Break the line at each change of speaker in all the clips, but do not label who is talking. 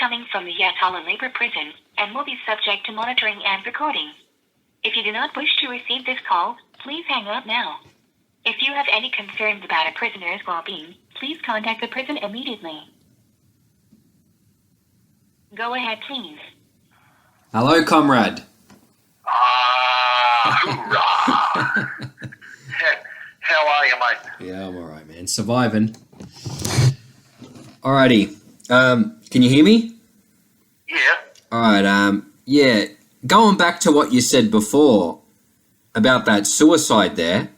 coming from the Yatala Labour Prisons and will be subject to monitoring and recording. If you do not wish to receive this call, please hang up now. If you have any concerns about a prisoner's well-being, please contact the prison immediately. Go ahead, please.
Hello, comrade.
Hoorah! How are you, mate?
Yeah, I'm all right, man. Surviving. Alrighty. Can you hear me?
Yeah.
All right. Yeah. Going back to what you said before about that suicide there.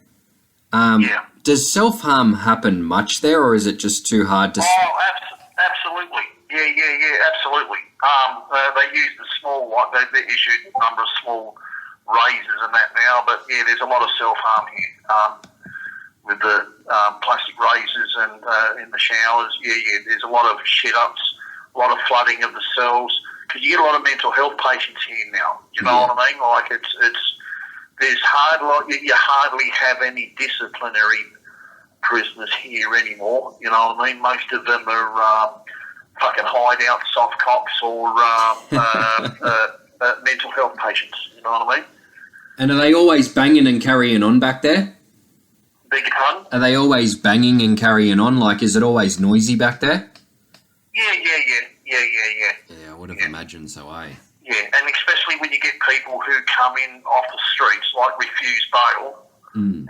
Yeah.
Does self-harm happen much there, or is it just too hard to?
Absolutely. Yeah, absolutely. They use the small, like they issued a number of small razors and that now, but yeah, there's a lot of self-harm here with the plastic razors and in the showers. Yeah, there's a lot of shit-ups, a lot of flooding of the cells, because you get a lot of mental health patients here now. You know what I mean? Like you hardly have any disciplinary prisoners here anymore. You know what I mean? Most of them are fucking hideout soft cops or mental health patients. You know what I mean?
And are they always banging and carrying on back there?
Beg your pardon?
Are they always banging and carrying on? Like, is it always noisy back there?
Yeah.
Yeah, I would have imagined so, eh?
Yeah, and especially when you get people who come in off the streets, like refuse bail, and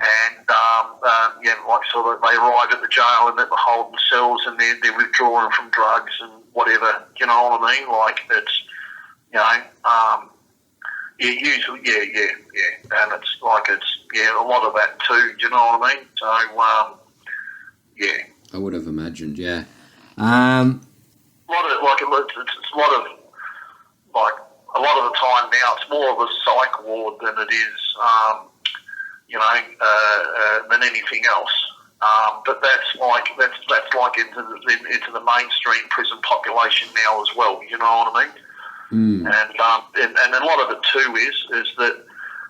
like sort of they arrive at the jail and they're holding cells and they're withdrawing from drugs and whatever. You know what I mean? Like it's, you know, usually, and it's like a lot of that too. Do you know what I mean? So,
I would have imagined, yeah.
A lot of the time now, it's more of a psych ward than it is, than anything else. But that's like into the mainstream prison population now as well. You know what I mean? And a lot of it too is that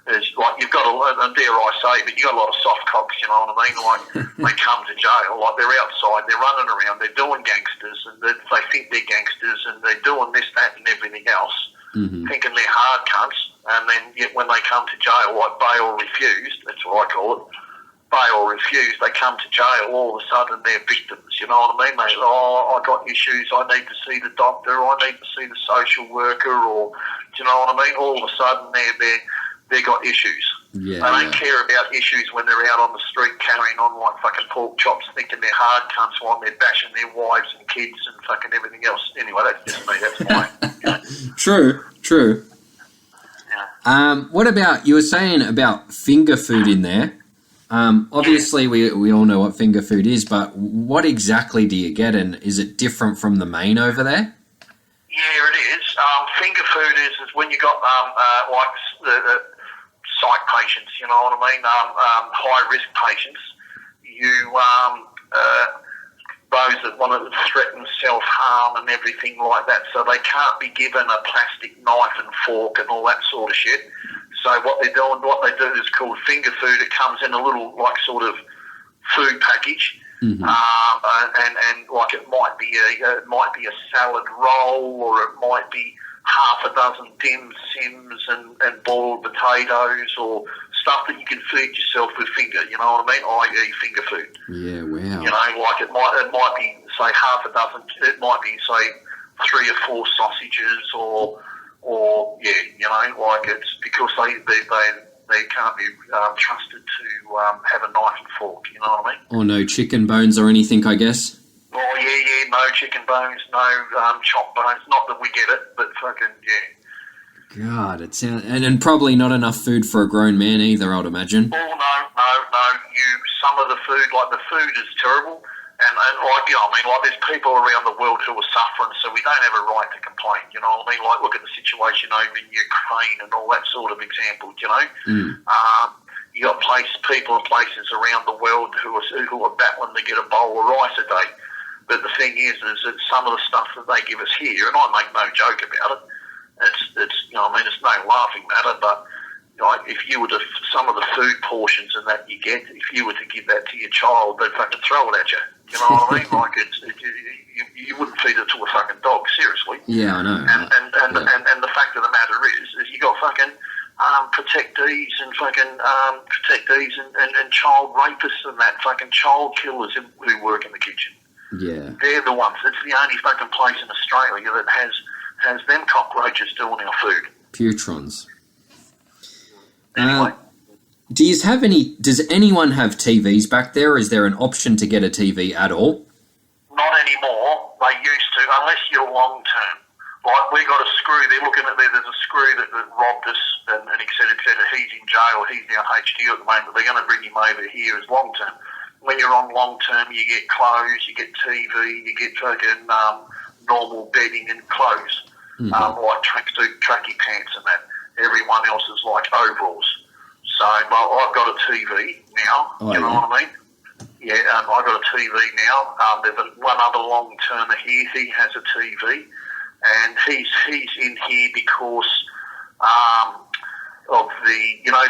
is like you've got and dare I say, but you got a lot of soft cocks. You know what I mean? Like they come to jail, like they're outside, they're running around, they're doing gangsters, and they think they're gangsters, and they're doing this, that, and everything else. Thinking they're hard cunts, and then yet when they come to jail, like bail refused, that's what I call it, bail refused, they come to jail, all of a sudden they're victims, you know what I mean? They say, I got issues, I need to see the doctor, I need to see the social worker, or, do you know what I mean? All of a sudden they got issues. They don't care about issues when they're out on the street carrying on like fucking pork chops, thinking they're hard cunts while they're bashing their wives and kids and fucking everything else. Anyway, that's just me. That's mine.
True.
Yeah.
What about, you were saying about finger food in there. Obviously, we all know what finger food is, but what exactly do you get, and is it different from the main over there?
Yeah, it is. Finger food is when you got like the psych patients, you know what I mean, high-risk patients, those that want to threaten self-harm and everything like that, so they can't be given a plastic knife and fork and all that sort of shit. So what they do is called finger food. It comes in a little, like, sort of food package, and like it might be a salad roll, or it might be half a dozen dim sims and boiled potatoes, or stuff that you can feed yourself with finger, you know what I mean, i.e. finger food.
Yeah, wow.
You know, like it might be, say, half a dozen, it might be, say, 3 or 4 sausages, or you know, like it's because they can't be trusted to have a knife and fork, you know what I mean?
Or no chicken bones or anything, I guess?
Oh, yeah, no chicken bones, no chopped bones. Not that we get it, but fucking, yeah.
God, it sounds... And probably not enough food for a grown man either, I'd imagine.
Oh, no. Some of the food, like the food is terrible. And like, you know, I mean, like there's people around the world who are suffering, so we don't have a right to complain, you know what I mean? Like, look at the situation over in Ukraine and all that sort of example, you know? You got people in places around the world who are battling to get a bowl of rice a day. But the thing is that some of the stuff that they give us here, and I make no joke about it, it's you know, I mean, it's no laughing matter, but like if you were to, some of the food portions and that you get, if you were to give that to your child, they'd fucking throw it at you. You know what I mean? Like you wouldn't feed it to a fucking dogs, seriously.
Yeah, I know.
And the fact of the matter is you got fucking protectees and child rapists and that fucking child killers who work in the kitchen.
Yeah.
They're the ones. It's the only fucking place in Australia that has them cockroaches doing our food.
Putrons.
Anyway.
Does anyone have TVs back there? Is there an option to get a TV at all?
Not anymore. They used to, unless you're long term. Like, we got a screw, they're looking at there's a screw that robbed us and et cetera, et cetera. He's in jail, he's now HQ at the moment, but they're going to bring him over here as long term. When you're on long term, you get clothes, you get TV, you get fucking normal bedding and clothes, like tracky pants and that. Everyone else is like overalls. So, well, I've got a TV now, you know what I mean? Yeah, I've got a TV now. There's one other long-termer here. He has a TV, and he's in here because of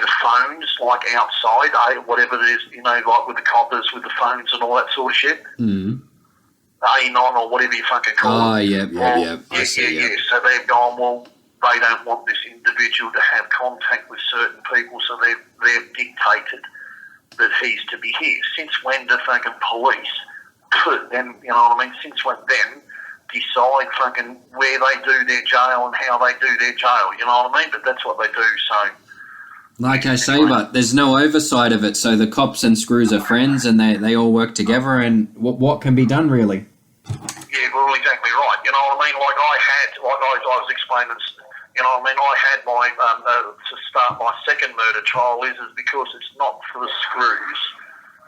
the phones, like outside, whatever it is, like with the coppers, with the phones and all that sort of shit.
Mm.
Anon or whatever you fucking call it.
Yeah. I see.
Yeah. So they've gone, well, they don't want this individual to have contact with certain people, so they've dictated that he's to be here. Since when do fucking police put them, you know what I mean? Since when them decide fucking where they do their jail and how they do their jail, you know what I mean? But that's what they do, so...
Like I say, but there's no oversight of it, so the cops and screws are friends and they all work together, and what can be done, really?
Yeah, well, exactly right. You know what I mean? Like I was explaining, you know what I mean? I had my, to start my second murder trial is because it's not for the screws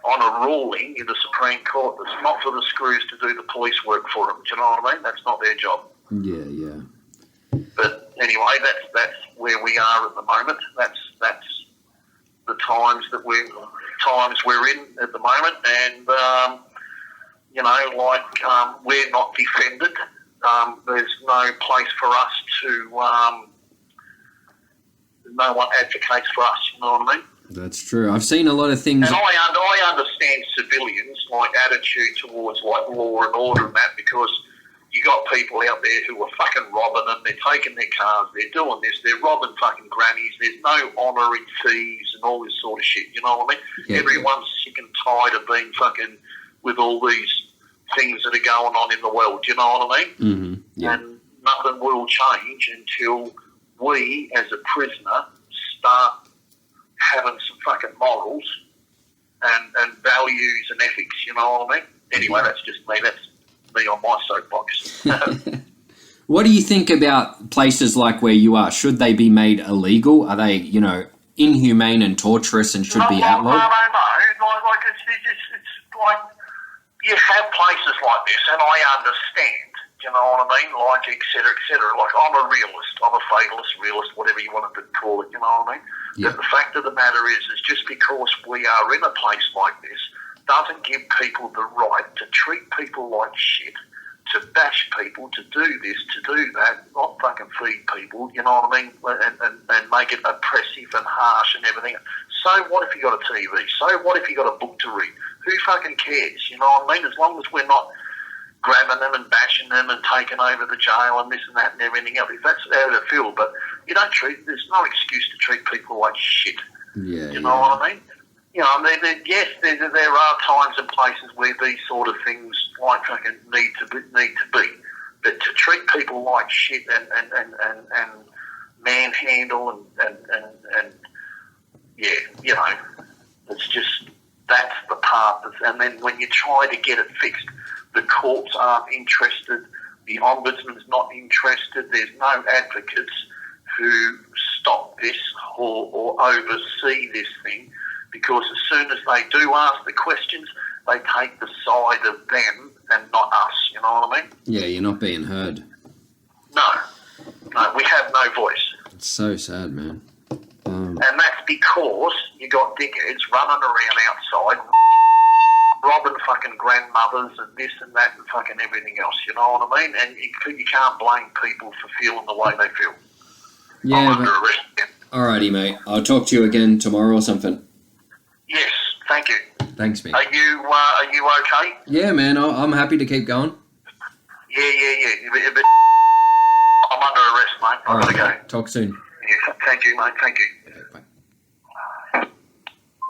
on a ruling in the Supreme Court. It's not for the screws to do the police work for them. Do you know what I mean? That's not their job.
Yeah.
But anyway, that's where we are at the moment. That's the times we're in at the moment, and we're not defended. There's no place for us to. No one advocates for us. You know what I mean?
That's true. I've seen a lot of things.
And I understand civilians' like attitude towards like law and order and that, because you got people out there who are fucking robbing them, they're taking their cars, they're doing this, they're robbing fucking grannies, there's no honour in thieves and all this sort of shit, you know what I mean? Yeah, everyone's sick and tired of being fucking with all these things that are going on in the world, you know what I mean?
Mm-hmm. Yeah.
And nothing will change until we, as a prisoner, start having some fucking morals and values and ethics, you know what I mean? Anyway, that's just me, that's me on my soapbox.
What do you think about places like where you are? Should they be made illegal? Are they, inhumane and torturous and should be outlawed?
No. Like it's like you have places like this, and I understand. You know what I mean? Like, et cetera, et cetera. Like, I'm a realist. I'm a fatalist, realist, whatever you wanted to call it. You know what I mean?
Yeah.
But the fact of the matter is just because we are in a place like this doesn't give people the right to treat people like shit, to bash people, to do this, to do that, not fucking feed people, you know what I mean, and make it oppressive and harsh and everything. So what if you got a TV? So what if you got a book to read? Who fucking cares, you know what I mean? As long as we're not grabbing them and bashing them and taking over the jail and this and that and everything else. If that's how they feel, but there's no excuse to treat people like shit.
Yeah,
you know what I mean? You know, yes, there are times and places where these sort of things like fucking need to be, but to treat people like shit and manhandle and yeah, it's just that's the part. And then when you try to get it fixed, the courts aren't interested, the ombudsman's not interested. There's no advocates who stop this or oversee this thing. Because as soon as they do ask the questions, they take the side of them and not us, you know what I mean?
Yeah, you're not being heard.
No, we have no voice.
It's so sad, man.
And that's because you got dickheads running around outside, robbing fucking grandmothers and this and that and fucking everything else, you know what I mean? And you can't blame people for feeling the way they feel.
Yeah,
I'm under arrest again.
Alrighty, mate. I'll talk to you again tomorrow or something.
Yes, thank you.
Thanks, mate.
Are you okay?
Yeah, man. I'm happy to keep going.
Yeah. But I'm under arrest, mate. I've got to go.
Talk soon.
Yeah, thank you, mate. Thank you.